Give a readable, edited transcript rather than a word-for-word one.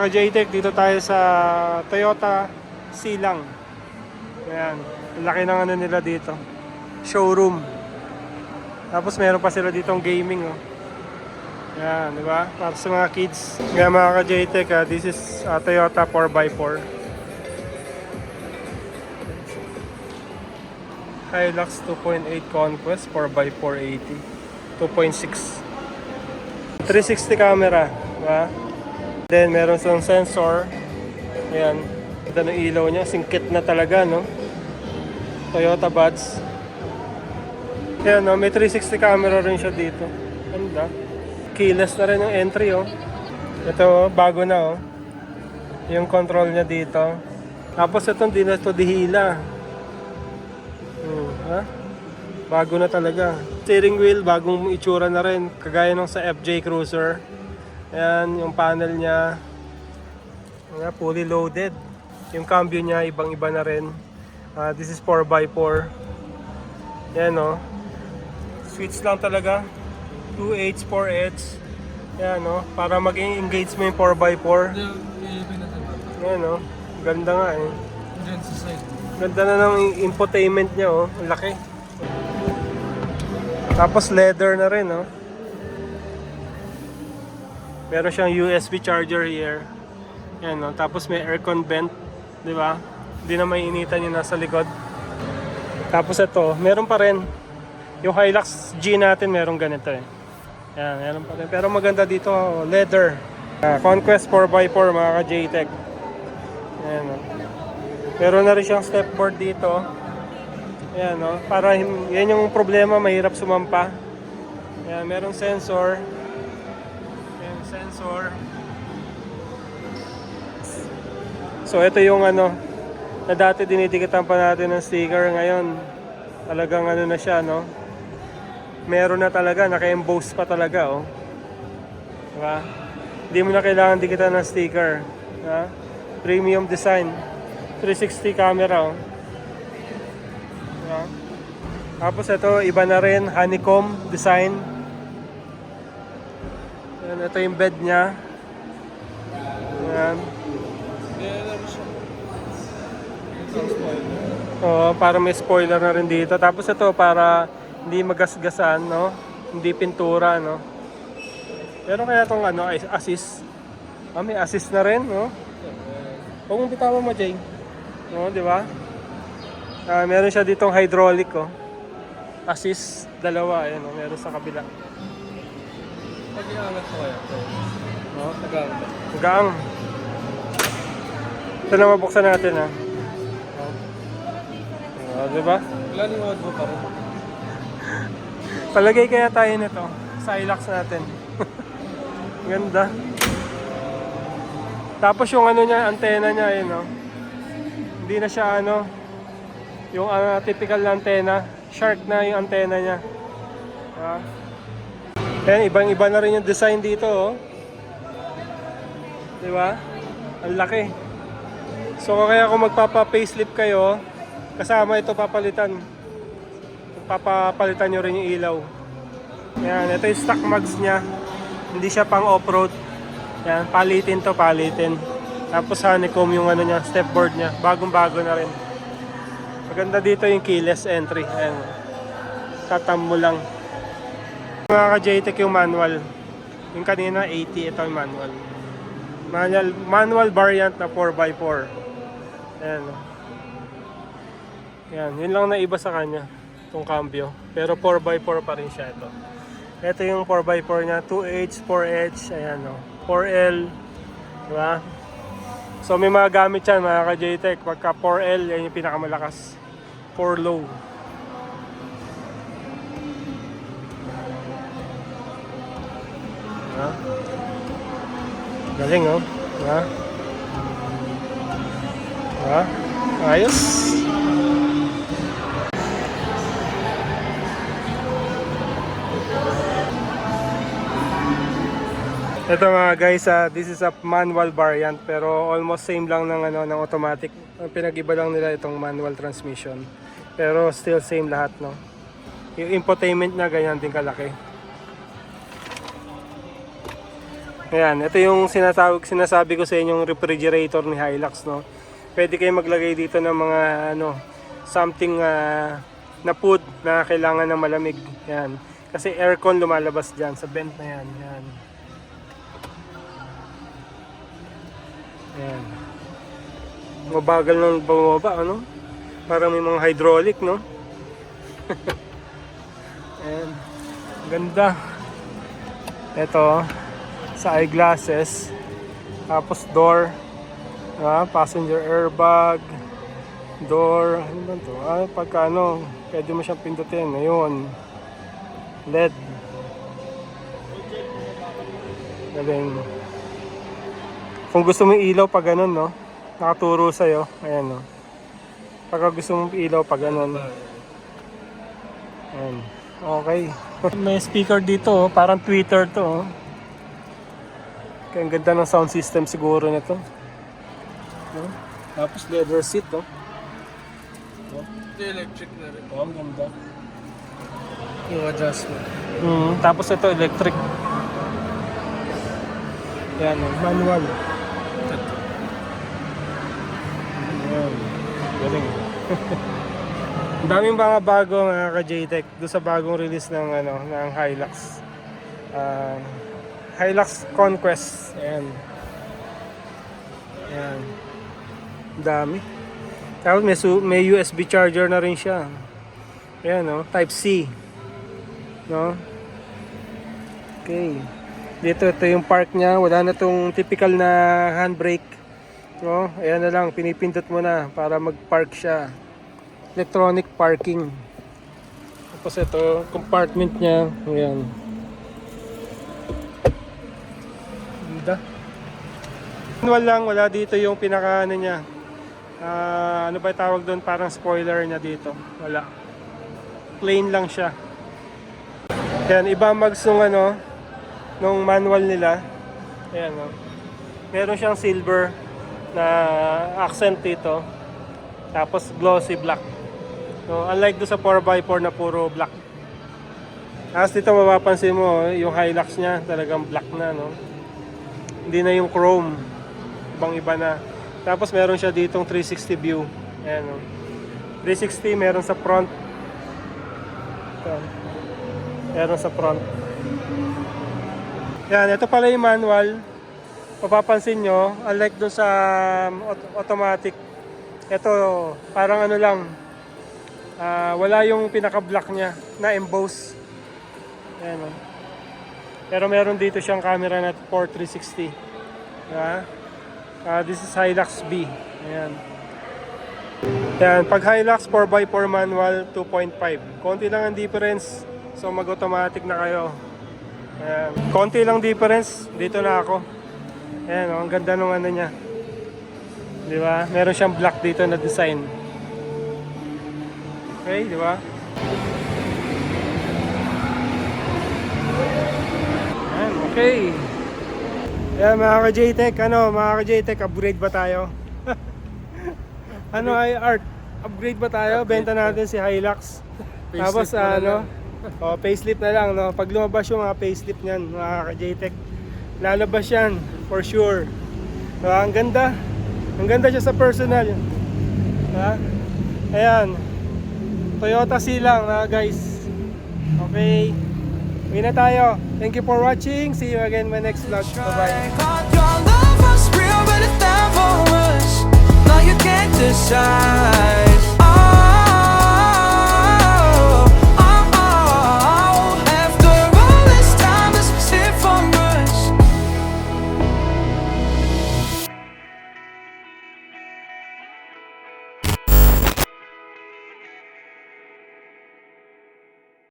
ka-JTech, dito tayo sa Toyota Silang. Ayan, laki ng ano nila dito, showroom. Tapos meron pa sila ditong gaming, oh. Ayan, di ba? Para sa mga kids. Kaya mga ka-JTech, this is Toyota 4x4. Hilux 2.8 Conquest 4x480. 2.6. 360 camera, di ba? Then meron silang sensor. Ayan, ganda ng ilaw niya, singkit na talaga, no? Toyota buds. Ayan, no? May 360 camera rin siya dito. Ganda. Keyless na rin yung entry, oh. Ito, bago na, oh. Yung control niya dito. Tapos ito, hindi na ito dihila. Ha? Bago na talaga. Steering wheel, bagong itsura na rin. Kagaya nung sa FJ Cruiser. Ayan, yung panel niya. Ayan, fully loaded. Yung cambio niya, ibang-iba na rin. This is 4x4. Ayan, oh. Switch lang talaga. 2H, 4H. Ayan, no? Para mag-engage mo yung 4x4. Ayan, no? Ganda nga, eh. Ganda na ng infotainment niya, oh. Ang laki. Tapos leather na rin, no? Meron siyang USB charger here. Ayan, no? Tapos may aircon vent. Di ba? Hindi na maiinitan yung nasa likod. Tapos ito, meron pa rin. Yung Hilux G natin, meron ganito, eh. Yan, meron pa rin. Pero maganda dito, leather. Conquest 4x4, mga ka-JTech. Ayan, no? Meron na rin siyang stepboard dito. Ayan, no? Para yan yung problema, mahirap sumampa. Ayan, merong sensor. Ayan, sensor. So, ito yung ano, na dati dinidikitan pa natin ng sticker. Ngayon, talagang ano na siya, no? Meron na talaga, naka-emboss pa talaga, oh. Diba? Hindi mo na kailangan dikitan ng sticker. Diba? Premium design. 360 camera, oh. Diba? Tapos ito, iba na rin, honeycomb design. Ayan, ito yung bed niya. Ayan. Oh, para may spoiler na rin dito. Tapos ito, para hindi magasgasan, no? Hindi pintura, no? Pero kaya itong ano, assist. May assist na rin, no? Huwag mong bitawan mo, Jay. No, di ba? Meron siya ditong hydraulic, oh. Assist, dalawa, ayan, oh. Meron sa kabila. Pag-iangat ko kaya ito. No? Tagang ba? Gaang. Ito na mabuksan natin, ha? Di ba? Wala ni Wad mo pa rin. Palagay kaya tayo nito sa Hilux natin. Ganda. Tapos yung ano niya, antena niya, ayun, no? Hindi na siya ano, yung typical na antena. Shark na yung antena niya. Ayan, ibang-iba na rin yung design dito, oh. Di ba? Ang laki. So kaya kung magpapa-facelift kayo, kasama ito papalitan. Papapalitan nyo rin yung ilaw. Yan, ito yung stock mags nya. Hindi siya pang off-road. Yan, palitin to, palitin. Tapos honeycomb yung ano nya, stepboard nya. Bagong-bago na rin. Maganda dito yung keyless entry. Ayan. Tatam mo lang. Mga ka-JTech yung manual. Yung kanina 80, ito yung manual. Manual variant na 4x4. Ayan. Yan, yun lang na iba sa kanya. Itong cambio. Pero 4x4 pa rin siya ito. Ito yung 4x4 niya. 2H, 4H. Ayan, o. 4L. Diba? So may mga gamit yan, mga ka-JTech. Pagka 4L, yan yung pinakamalakas. 4 low. Diba? Galing, o. Diba? Diba? Ayos. Ito mga guys, this is a manual variant pero almost same lang ng ano ng automatic. Ang pinag-iba lang nila itong manual transmission. Pero still same lahat, no. Yung infotainment niya ganyan din kalaki. Ayan, ito yung sinasabi ko sa inyong refrigerator ni Hilux, no. Pwede kayo maglagay dito ng mga ano, something na food na kailangan ng malamig. Yan. Kasi aircon lumalabas diyan sa vent na yan. Yan. Yan. Mabagal nang bumaba, ano? Parang may mga hydraulic, no? Ayan. Ganda. Ito, sa eyeglasses. Tapos door. Passenger airbag. Door. Ano ba ito? Pagka ano, pwede mo siyang pindutin. Ayun. LED. Galing. Kung gusto mo ilaw pag ganun, no? Nakaturo sa'yo. Ayan, no? Pagka gusto mo ilaw pag ganun. Ayan. Okay. May speaker dito, oh. Parang Twitter to. Oh. Kaya ang ganda ng sound system siguro nito. No? Tapos leather seat, oh. Electric na rin. Oh, ang ganda. Yung adjustment. Tapos ito electric. Yan, oh. Manual. Ayan. Galing. Ang daming mga bago mga ka-JTech doon sa bagong release ng ano ng Hilux. Hilux Conquest. Ayan. Ayan. Ang dami. Tapos may USB charger na rin siya. Ayan, no? Type C. No? Okay. Ito yung park niya. Wala na tong typical na handbrake. No? Ayan na lang. Pinipindot mo na para mag-park siya. Electronic parking. Tapos ito, compartment niya. Ayan. Ganda. Manual lang. Wala dito yung pinaka ano niya. Ano ba tawag doon? Parang spoiler niya dito. Wala. Plain lang siya. Ayan, iba mags nung ano, nung manual nila. Ayan, no? Meron siyang silver na accent dito. Tapos glossy black. So, unlike doon sa 4x4 na puro black. Tapos dito mapapansin mo, yung Hilux niya talagang black na, no? Hindi na yung chrome. Ibang-iba na. Tapos meron siya ditong 360 view. Ayan, no? 360 meron sa front. Ito. Meron sa front. Yan, ito pala yung manual. Mapapansin nyo, unlike doon sa automatic, ito parang ano lang, wala yung pinaka-block niya na emboss. Ayan, no? Pero meron dito siyang camera na for 360. Diba? This is Hilux B. Ayan. Ayan, pag Hilux 4x4 manual 2.5. Konti lang ang difference. So mag-automatic na kayo. Ayan. Konti lang difference. Dito na ako. Ayan, oh, ang ganda ng ano niya. Di ba? Meron siyang black dito na design. Okay, di ba? Ayan, okay. Ayan, mga ka-JTech, mga ka-JTech, upgrade ba tayo? Ano ay art? Upgrade ba tayo? Benta natin si Hilux. Tapos facelift na lang, no? Pag lumabas yung mga facelift niyan, mga ka-JTech, lalabas yan for sure. Ang ganda. Ang ganda siya sa personal. Ayan. Toyota C lang, guys. Okay. Uwi na tayo. Thank you for watching. See you again in my next vlog. Bye-bye. Now you can't decide.